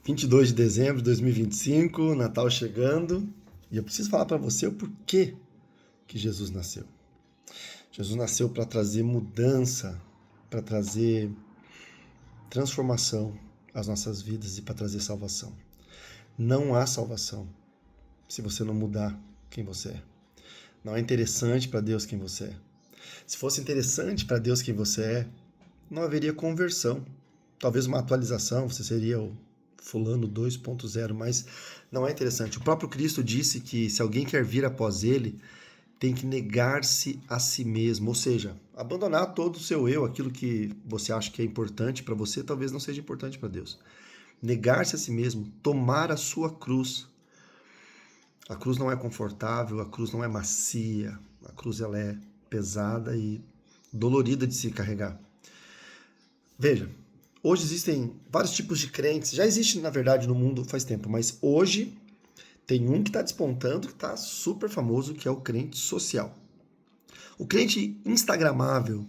22 de dezembro de 2025, Natal chegando, e eu preciso falar para você o porquê que Jesus nasceu. Jesus nasceu para trazer mudança, para trazer transformação às nossas vidas e para trazer salvação. Não há salvação se você não mudar quem você é. Não é interessante para Deus quem você é. Se fosse interessante para Deus quem você é, não haveria conversão. Talvez uma atualização, você seria o fulano 2.0, mas não é interessante. O próprio Cristo disse que se alguém quer vir após ele, tem que negar-se a si mesmo, ou seja, abandonar todo o seu eu, aquilo que você acha que é importante para você, talvez não seja importante para Deus. Negar-se a si mesmo, tomar a sua cruz. A cruz não é confortável, a cruz não é macia, a cruz ela é pesada e dolorida de se carregar. Veja, hoje existem vários tipos de crentes, já existe na verdade no mundo faz tempo, mas hoje tem um que está despontando, que está super famoso, que é o crente social. O crente instagramável,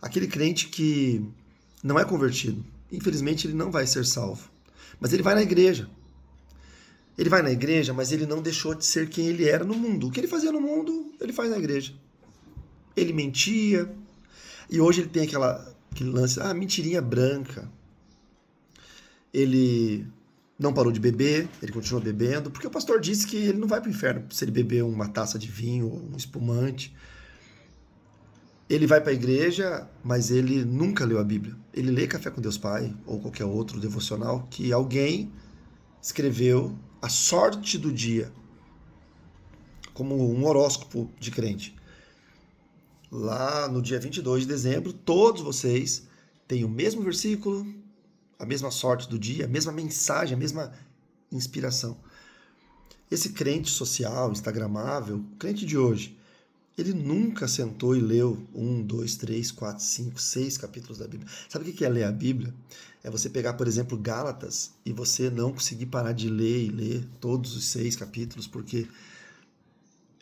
aquele crente que não é convertido, infelizmente ele não vai ser salvo, mas ele vai na igreja. Ele vai na igreja, mas ele não deixou de ser quem ele era no mundo. O que ele fazia no mundo, ele faz na igreja. Ele mentia, e hoje ele tem aquele lance, mentirinha branca. Ele não parou de beber, ele continua bebendo, porque o pastor disse que ele não vai para o inferno se ele beber uma taça de vinho ou um espumante. Ele vai para a igreja, mas ele nunca leu a Bíblia. Ele lê Café com Deus Pai, ou qualquer outro devocional, que alguém escreveu a sorte do dia, como um horóscopo de crente. Lá no dia 22 de dezembro, todos vocês têm o mesmo versículo, a mesma sorte do dia, a mesma mensagem, a mesma inspiração. Esse crente social, instagramável, o crente de hoje, ele nunca sentou e leu 1, 2, 3, 4, 5, 6 capítulos da Bíblia. Sabe o que é ler a Bíblia? É você pegar, por exemplo, Gálatas e você não conseguir parar de ler e ler todos os 6 capítulos, porque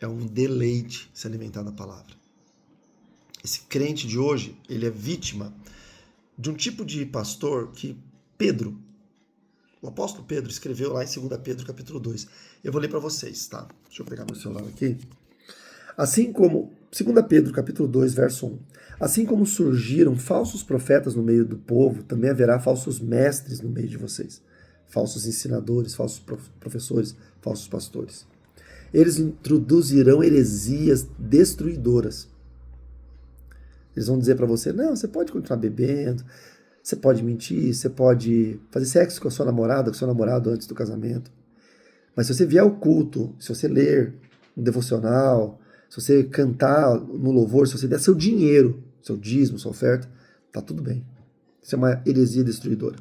é um deleite se alimentar da palavra. Esse crente de hoje, ele é vítima de um tipo de pastor que Pedro, o apóstolo Pedro, escreveu lá em 2 Pedro capítulo 2. Eu vou ler para vocês, tá? Deixa eu pegar meu celular aqui. Assim como, 2 Pedro capítulo 2, verso 1. Assim como surgiram falsos profetas no meio do povo, também haverá falsos mestres no meio de vocês. Falsos ensinadores, falsos professores, falsos pastores. Eles introduzirão heresias destruidoras. Eles vão dizer para você, não, você pode continuar bebendo, você pode mentir, você pode fazer sexo com a sua namorada, com o seu namorado antes do casamento. Mas se você vier ao culto, se você ler um devocional, se você cantar no louvor, se você der seu dinheiro, seu dízimo, sua oferta, tá tudo bem. Isso é uma heresia destruidora.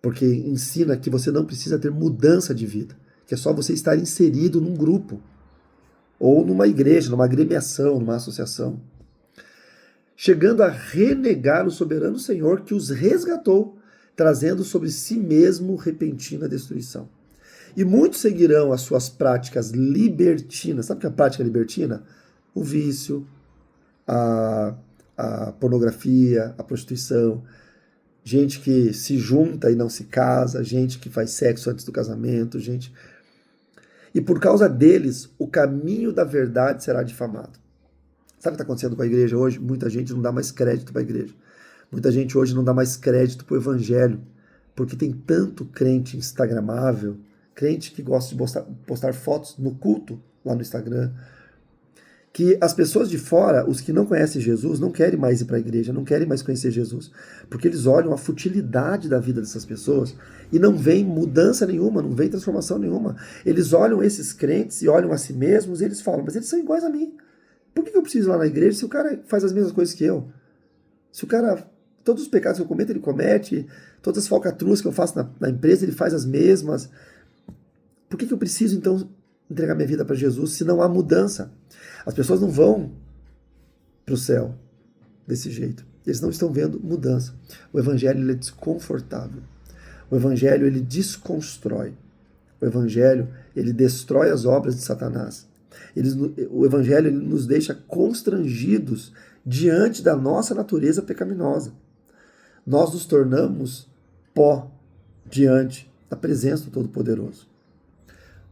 Porque ensina que você não precisa ter mudança de vida, que é só você estar inserido num grupo, ou numa igreja, numa agremiação, numa associação. Chegando a renegar o soberano Senhor que os resgatou, trazendo sobre si mesmo repentina destruição. E muitos seguirão as suas práticas libertinas. Sabe o que é a prática libertina? O vício, a pornografia, a prostituição, gente que se junta e não se casa, gente que faz sexo antes do casamento, gente... E por causa deles, o caminho da verdade será difamado. Sabe o que está acontecendo com a igreja hoje? Muita gente não dá mais crédito para a igreja. Muita gente hoje não dá mais crédito para o evangelho, porque tem tanto crente instagramável, crente que gosta de postar fotos no culto lá no Instagram, que as pessoas de fora, os que não conhecem Jesus, não querem mais ir para a igreja, não querem mais conhecer Jesus, porque eles olham a futilidade da vida dessas pessoas e não vem mudança nenhuma, não vem transformação nenhuma. Eles olham esses crentes e olham a si mesmos e eles falam, mas eles são iguais a mim. Por que eu preciso ir lá na igreja se o cara faz as mesmas coisas que eu? Se o cara, todos os pecados que eu cometo, ele comete, todas as falcatruas que eu faço na empresa, ele faz as mesmas. Por que eu preciso, então, entregar minha vida para Jesus se não há mudança? As pessoas não vão para o céu desse jeito. Eles não estão vendo mudança. O evangelho ele é desconfortável. O evangelho ele desconstrói. O evangelho ele destrói as obras de Satanás. O evangelho ele nos deixa constrangidos diante da nossa natureza pecaminosa. Nós nos tornamos pó diante na presença do Todo-Poderoso.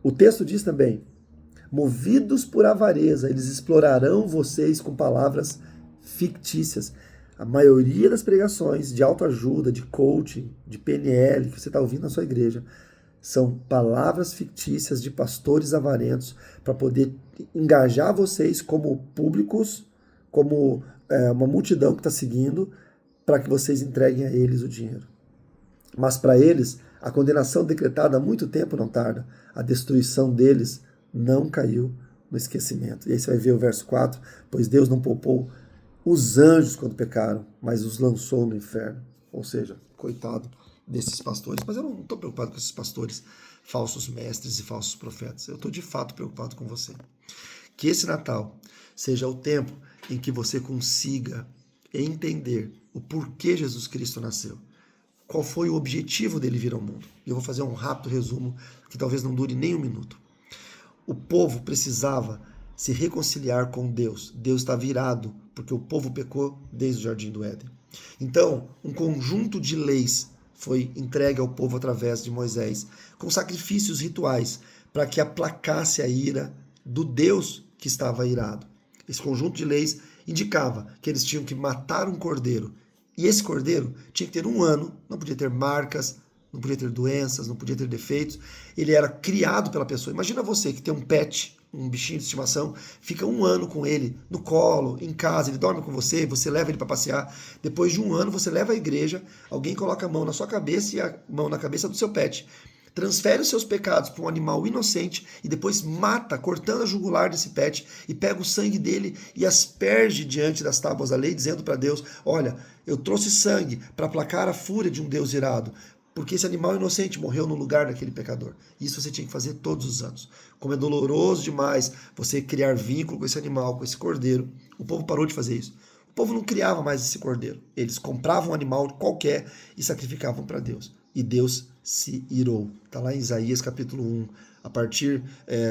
O texto diz também: movidos por avareza, eles explorarão vocês com palavras fictícias. A maioria das pregações de autoajuda, de coaching, de PNL que você está ouvindo na sua igreja são palavras fictícias de pastores avarentos para poder engajar vocês como públicos, como uma multidão que está seguindo, para que vocês entreguem a eles o dinheiro. Mas para eles, a condenação decretada há muito tempo não tarda. A destruição deles não caiu no esquecimento. E aí você vai ver o verso 4, pois Deus não poupou os anjos quando pecaram, mas os lançou no inferno. Ou seja, coitado desses pastores. Mas eu não estou preocupado com esses pastores, falsos mestres e falsos profetas. Eu estou de fato preocupado com você. Que esse Natal seja o tempo em que você consiga entender o porquê Jesus Cristo nasceu. Qual foi o objetivo dele vir ao mundo. E eu vou fazer um rápido resumo que talvez não dure nem um minuto. O povo precisava se reconciliar com Deus. Deus está virado, porque o povo pecou desde o Jardim do Éden. Então, um conjunto de leis foi entregue ao povo através de Moisés, com sacrifícios rituais, para que aplacasse a ira do Deus que estava irado. Esse conjunto de leis indicava que eles tinham que matar um cordeiro. E esse cordeiro tinha que ter 1 ano, não podia ter marcas, não podia ter doenças, não podia ter defeitos. Ele era criado pela pessoa. Imagina você que tem um pet, um bichinho de estimação, fica 1 ano com ele no colo, em casa, ele dorme com você, você leva ele para passear. Depois de 1 ano, você leva à igreja, alguém coloca a mão na sua cabeça e a mão na cabeça do seu pet. Transfere os seus pecados para um animal inocente e depois mata, cortando a jugular desse pet e pega o sangue dele e asperge diante das tábuas da lei, dizendo para Deus: olha, eu trouxe sangue para aplacar a fúria de um Deus irado, porque esse animal inocente morreu no lugar daquele pecador. Isso você tinha que fazer todos os anos. Como é doloroso demais você criar vínculo com esse animal, com esse cordeiro, o povo parou de fazer isso. O povo não criava mais esse cordeiro. Eles compravam um animal qualquer e sacrificavam para Deus. E Deus se irou. Está lá em Isaías capítulo 1. A partir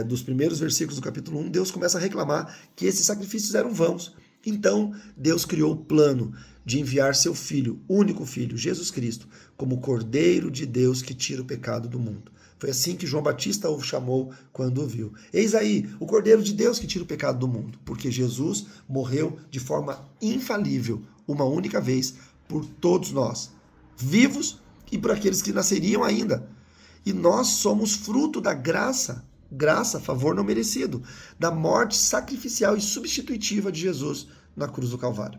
dos primeiros versículos do capítulo 1, Deus começa a reclamar que esses sacrifícios eram vãos. Então, Deus criou o plano de enviar seu filho, único filho, Jesus Cristo, como Cordeiro de Deus que tira o pecado do mundo. Foi assim que João Batista o chamou quando o viu. Eis aí, o Cordeiro de Deus que tira o pecado do mundo, porque Jesus morreu de forma infalível, uma única vez, por todos nós, vivos e por aqueles que nasceriam ainda. E nós somos fruto da graça, favor não merecido, da morte sacrificial e substitutiva de Jesus na cruz do Calvário.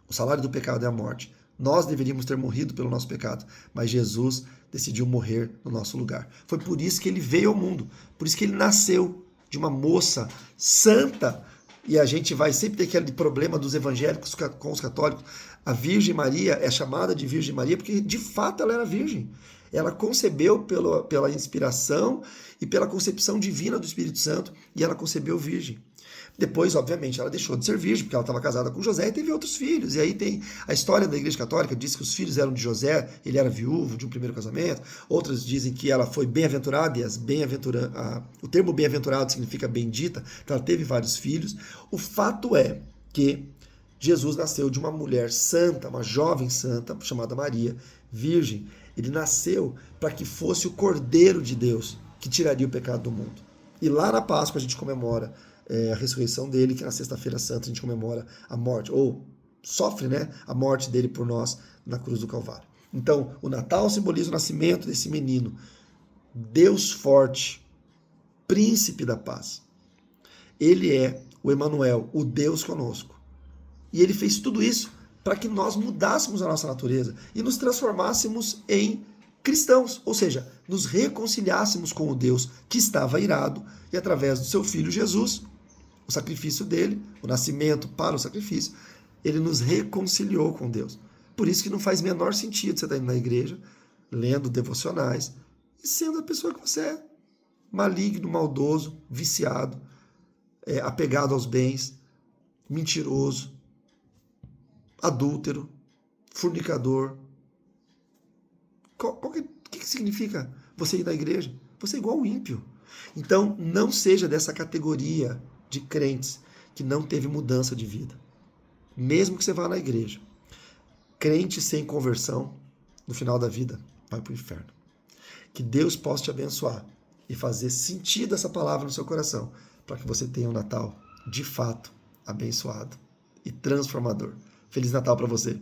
O salário do pecado é a morte. Nós deveríamos ter morrido pelo nosso pecado, mas Jesus decidiu morrer no nosso lugar. Foi por isso que ele veio ao mundo, por isso que ele nasceu de uma moça santa. E a gente vai sempre ter aquele problema dos evangélicos com os católicos. A Virgem Maria é chamada de Virgem Maria porque, de fato, ela era virgem. Ela concebeu pela inspiração e pela concepção divina do Espírito Santo, e ela concebeu virgem. Depois, obviamente, ela deixou de ser virgem, porque ela estava casada com José e teve outros filhos. E aí tem a história da Igreja Católica, diz que os filhos eram de José, ele era viúvo de um primeiro casamento. Outros dizem que ela foi bem-aventurada, e o termo bem-aventurado significa bendita, então ela teve vários filhos. O fato é que Jesus nasceu de uma mulher santa, uma jovem santa, chamada Maria, virgem. Ele nasceu para que fosse o Cordeiro de Deus, que tiraria o pecado do mundo. E lá na Páscoa a gente comemora a ressurreição dele, que na Sexta-feira Santa a gente comemora a morte, ou sofre, a morte dele por nós na cruz do Calvário. Então, o Natal simboliza o nascimento desse menino, Deus forte, príncipe da paz. Ele é o Emanuel, o Deus conosco. E ele fez tudo isso para que nós mudássemos a nossa natureza e nos transformássemos em cristãos, ou seja, nos reconciliássemos com o Deus que estava irado, e através do seu filho Jesus, o sacrifício dele, o nascimento para o sacrifício, ele nos reconciliou com Deus. Por isso que não faz menor sentido você estar indo na igreja, lendo devocionais, e sendo a pessoa que você é, maligno, maldoso, viciado, apegado aos bens, mentiroso, adúltero, fornicador. O que significa você ir na igreja? Você é igual um ímpio. Então, não seja dessa categoria de crentes que não teve mudança de vida. Mesmo que você vá na igreja. Crente sem conversão, no final da vida, vai para o inferno. Que Deus possa te abençoar e fazer sentido essa palavra no seu coração, para que você tenha um Natal de fato abençoado e transformador. Feliz Natal para você!